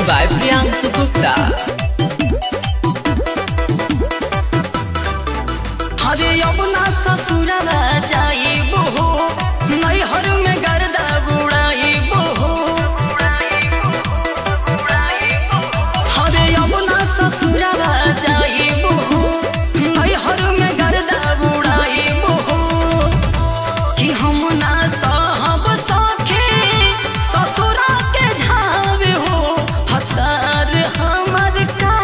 by Priyansu Gupta। हरे अपना ससुराल जाइबो हो, नैहर में गर्दा बुड़ाइबो हो। हरे अपना ससुराल जाइबो हो, नैहर में गर्दा बुड़ाइबो हो। कि हम ना सहब सखे ससुरा के झावे हो, फतार हमर का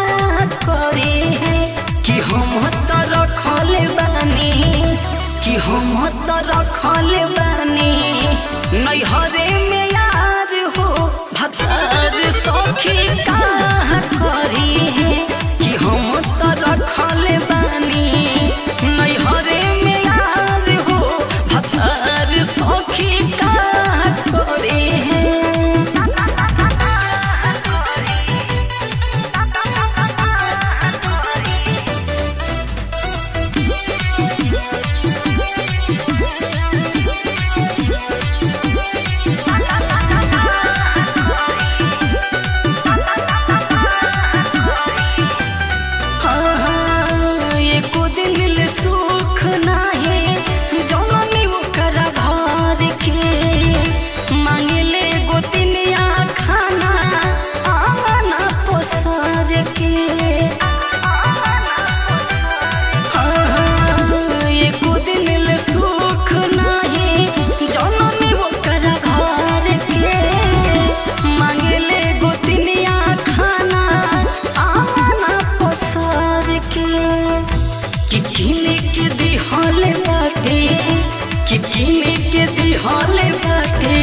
करे है। कि हम तो रखल बानी, कि हम तो रखल बानी नैहरे में याद हो, फतार सखी का करी है। कि हम तो रखल बानी नैहरे में याद हो, फतार सखी का करे है। किने के दिहले बाटे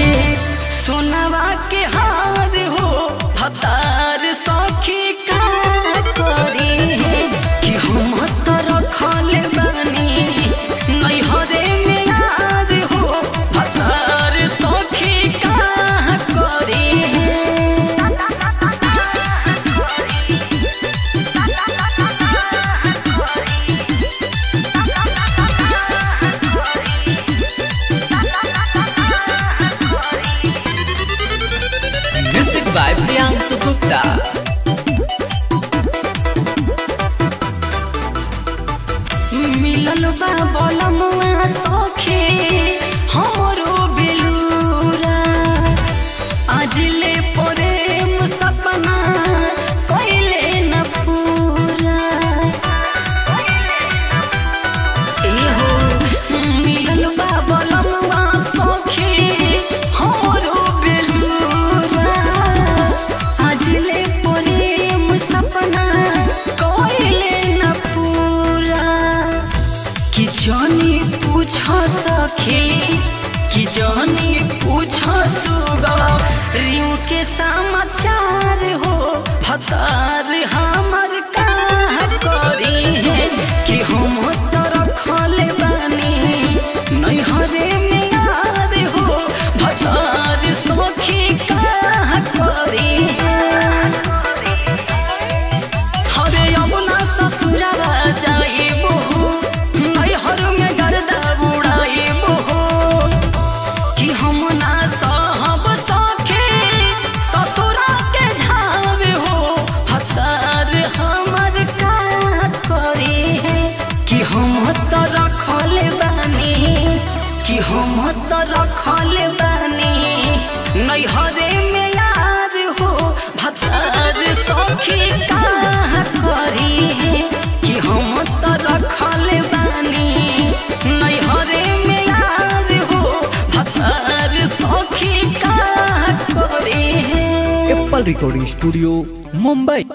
सोनावा के हार हो, फतार सखी का करी है। कि हम तो रखल बानी नैहरे में याद हो, फतार सखी का करी है। by Priyansu Gupta। मिलल बा बलमुआ सखी हमरो बेलूरा, आज ले प्रेम सपना कइले न पूरा। एहो मिलल बा बलमुआ सखी हमरो बेलूरा, आज ले प्रेम सपना कइले न पूरा। कि जानी पूछ सखी, कि जानी पूछ सुगा रियू के समाचार हो, फतार हमर का करी है। कि हम तो रखल बानी नैहरे में याद हो, फतार सखी का करी है। हरे अपना ससुराल जाइबो हो, नैहर में गर्दा बुड़ाइबो हो। कि हम ना सहब सखे ससुरा के झावे हो, फतार हमर का करे है। कि हम तो रखल बानी, कि हम तो रखल बानी नैहरे में याद हो, फतार सखी का करी है। कि हम तो रखल बानी नैहरे में याद हो, फतार सखी का करे है। Apple recording studio Mumbai.